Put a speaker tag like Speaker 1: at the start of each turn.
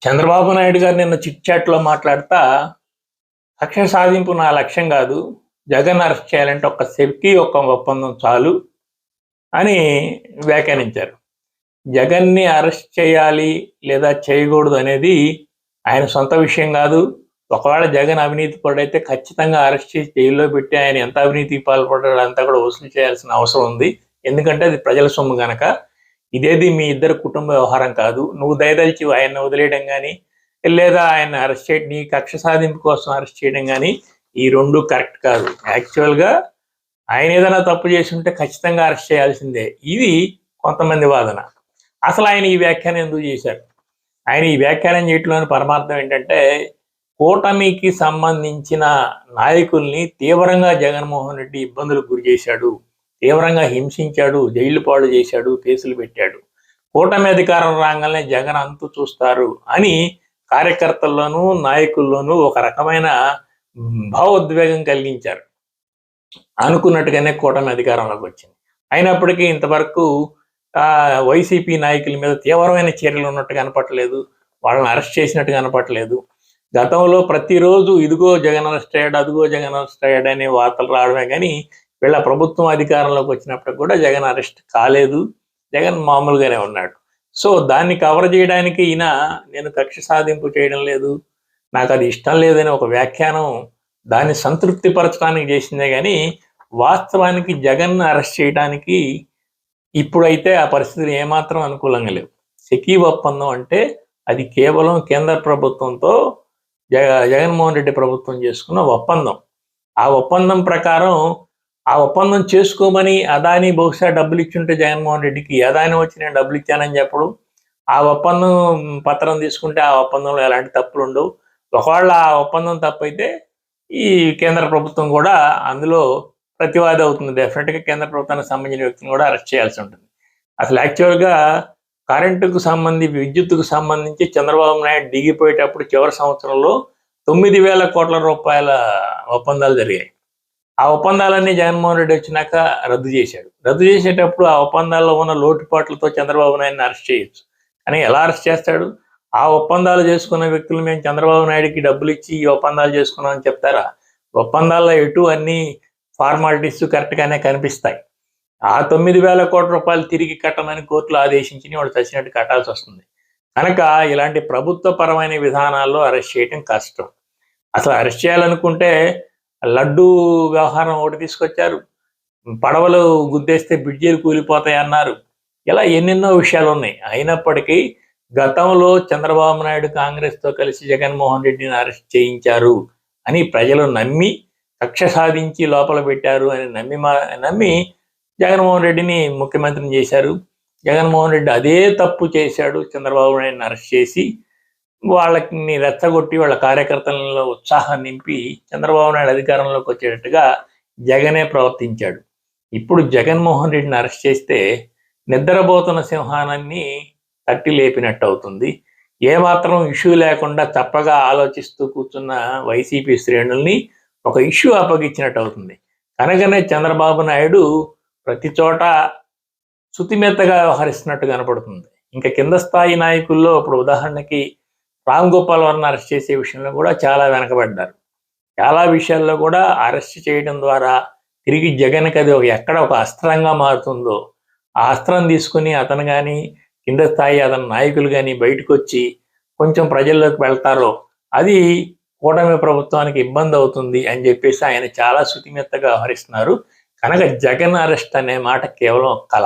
Speaker 1: చంద్రబాబు నాయుడు గారు నిన్న చిట్ చాట్లో మాట్లాడుతా కక్ష సాధింపు నా లక్ష్యం కాదు, జగన్ అరెస్ట్ చేయాలంటే ఒక్క సెఫ్టీ ఒక్క ఒప్పందం చాలు అని వ్యాఖ్యానించారు. జగన్ని అరెస్ట్ చేయాలి లేదా చేయకూడదు అనేది ఆయన సొంత విషయం కాదు. ఒకవేళ జగన్ అవినీతి పడైతే ఖచ్చితంగా అరెస్ట్ చేసి జైల్లో పెట్టి ఆయన ఎంత అవినీతికి పాల్పడ్డాడో అంతా కూడా వసూలు చేయాల్సిన అవసరం ఉంది. ఎందుకంటే అది ప్రజల సొమ్ము గనక. ఇదేది మీ ఇద్దరు కుటుంబ వ్యవహారం కాదు. నువ్వు దయదలిచి ఆయన వదిలేయడం కానీ లేదా ఆయన అరెస్ట్ చేయడం, నీ కక్ష సాధింపు కోసం అరెస్ట్ చేయడం కానీ ఈ రెండు కరెక్ట్ కాదు. యాక్చువల్గా ఆయన ఏదైనా తప్పు చేసి ఉంటే ఖచ్చితంగా అరెస్ట్ చేయాల్సిందే. ఇది కొంతమంది వాదన. అసలు ఆయన ఈ వ్యాఖ్యానం ఎందుకు చేశారు? ఆయన ఈ వ్యాఖ్యానం చేయట్లోని పరమార్థం ఏంటంటే, కూటమికి సంబంధించిన నాయకుల్ని తీవ్రంగా జగన్మోహన్ రెడ్డి ఇబ్బందులకు గురి చేశాడు, తీవ్రంగా హింసించాడు, జైలు పాడు చేశాడు, కేసులు పెట్టాడు. కూటమి అధికారం రాగానే జగన్ అంతు చూస్తారు అని కార్యకర్తల్లోనూ నాయకుల్లోనూ ఒక రకమైన భావోద్వేగం కలిగించారు. అనుకున్నట్టుగానే కూటమి అధికారంలోకి వచ్చింది. అయినప్పటికీ ఇంతవరకు వైసీపీ నాయకుల మీద తీవ్రమైన చర్యలు ఉన్నట్టు కనపట్టలేదు, వాళ్ళని అరెస్ట్ చేసినట్టు కనపట్టలేదు. గతంలో ప్రతిరోజు ఇదిగో జగన్ అరెస్ట్ అయ్యాడు, అదిగో జగన్ అరెస్ట్ అయ్యాడు అనే వార్తలు రావడమే కానీ వీళ్ళ ప్రభుత్వం అధికారంలోకి వచ్చినప్పుడు కూడా జగన్ అరెస్ట్ కాలేదు. జగన్ మామూలుగానే ఉన్నాడు. సో దాన్ని కవర్ చేయడానికి ఈయన నేను కక్ష సాధింపు చేయడం లేదు, నాకు అది ఇష్టం లేదని ఒక వ్యాఖ్యానం దాన్ని సంతృప్తి పరచడానికి చేసిందే కానీ వాస్తవానికి జగన్ అరెస్ట్ చేయడానికి ఇప్పుడైతే ఆ పరిస్థితులు ఏమాత్రం అనుకూలంగా లేవు. సెకీ ఒప్పందం అంటే అది కేవలం కేంద్ర ప్రభుత్వంతో జగన్మోహన్ రెడ్డి ప్రభుత్వం చేసుకున్న ఒప్పందం. ఆ ఒప్పందం ప్రకారం ఆ ఒప్పందం చేసుకోమని అదాని బహుశా డబ్బులు ఇచ్చుంటే జగన్మోహన్ రెడ్డికి, అదాని వచ్చి నేను డబ్బులు ఇచ్చానని చెప్పడం, ఆ ఒప్పందం పత్రం తీసుకుంటే ఆ ఒప్పందంలో ఎలాంటి తప్పులు ఉండవు. ఒకవేళ ఆ ఒప్పందం తప్పైతే ఈ కేంద్ర ప్రభుత్వం కూడా అందులో ప్రతివాది అవుతుంది. డెఫినెట్గా కేంద్ర ప్రభుత్వానికి సంబంధించిన వ్యక్తిని కూడా అరెస్ట్ చేయాల్సి ఉంటుంది. అసలు యాక్చువల్గా కరెంటుకు సంబంధించి, విద్యుత్తుకు సంబంధించి చంద్రబాబు నాయుడు దిగిపోయేటప్పుడు చివరి సంవత్సరంలో 9,000 కోట్ల రూపాయల ఒప్పందాలు జరిగాయి. ఆ ఒప్పందాలన్నీ జగన్మోహన్ రెడ్డి వచ్చినాక రద్దు చేశాడు. రద్దు చేసేటప్పుడు ఆ ఒప్పందాల్లో ఉన్న లోటుపాట్లతో చంద్రబాబు నాయుడిని అరెస్ట్ చేయొచ్చు. కానీ ఎలా అరెస్ట్ చేస్తాడు? ఆ ఒప్పందాలు చేసుకున్న వ్యక్తులు మేము చంద్రబాబు నాయుడికి డబ్బులు ఇచ్చి ఈ ఒప్పందాలు చేసుకున్నామని చెప్తారా? ఒప్పందాల్లో ఎటు అన్ని ఫార్మాలిటీస్ కరెక్ట్గానే కనిపిస్తాయి. ఆ 9,000 కోట్ల రూపాయలు తిరిగి కట్టమని కోర్టులు ఆదేశించి వాళ్ళు చచ్చినట్టు కట్టాల్సి వస్తుంది. కనుక ఇలాంటి ప్రభుత్వ పరమైన విధానాల్లో అరెస్ట్ చేయడం కష్టం. అసలు అరెస్ట్ చేయాలనుకుంటే లడ్డూ వ్యవహారం ఒకటి తీసుకొచ్చారు, పడవలు గుద్దేస్తే బ్రిడ్జీలు కూలిపోతాయి అన్నారు. ఇలా ఎన్నెన్నో విషయాలు ఉన్నాయి. అయినప్పటికీ గతంలో చంద్రబాబు నాయుడు కాంగ్రెస్తో కలిసి జగన్మోహన్ రెడ్డిని అరెస్ట్ చేయించారు అని ప్రజలు నమ్మి కక్ష సాధించి లోపల పెట్టారు అని నమ్మి జగన్మోహన్ రెడ్డిని ముఖ్యమంత్రిని చేశారు. జగన్మోహన్ రెడ్డి అదే తప్పు చేశాడు, చంద్రబాబు నాయుడిని అరెస్ట్ చేసి వాళ్ళని రెచ్చగొట్టి వాళ్ళ కార్యకర్తలలో ఉత్సాహం నింపి చంద్రబాబు నాయుడు అధికారంలోకి వచ్చేటట్టుగా జగనే ప్రవర్తించాడు. ఇప్పుడు జగన్మోహన్ రెడ్డిని అరెస్ట్ చేస్తే నిద్రపోతున్న సింహానాన్ని తట్టి లేపినట్టు అవుతుంది. ఏమాత్రం ఇష్యూ లేకుండా తప్పగా ఆలోచిస్తూ కూర్చున్న వైసీపీ శ్రేణుల్ని ఒక ఇష్యూ అప్పగించినట్టు అవుతుంది. కనుకనే చంద్రబాబు నాయుడు ప్రతి చోట శుతిమెత్తగా వ్యవహరిస్తున్నట్టు కనపడుతుంది. ఇంకా కింద స్థాయి నాయకుల్లో ఇప్పుడు ఉదాహరణకి రామ్ గోపాల్ వర్మ అరెస్ట్ చేసే విషయంలో కూడా చాలా వెనకబడ్డారు. చాలా విషయాల్లో కూడా అరెస్ట్ చేయడం ద్వారా తిరిగి జగన్కి అది ఎక్కడ ఒక అస్త్రంగా మారుతుందో ఆ అస్త్రం తీసుకుని అతను కానీ కింద స్థాయి అతని నాయకులు కానీ బయటకు వచ్చి కొంచెం ప్రజల్లోకి వెళ్తారో అది కూటమి ప్రభుత్వానికి ఇబ్బంది అవుతుంది అని చెప్పేసి ఆయన చాలా శుతిమెత్తగా వ్యవహరిస్తున్నారు. కనుక జగన్ అరెస్ట్ అనే మాట కేవలం కళ.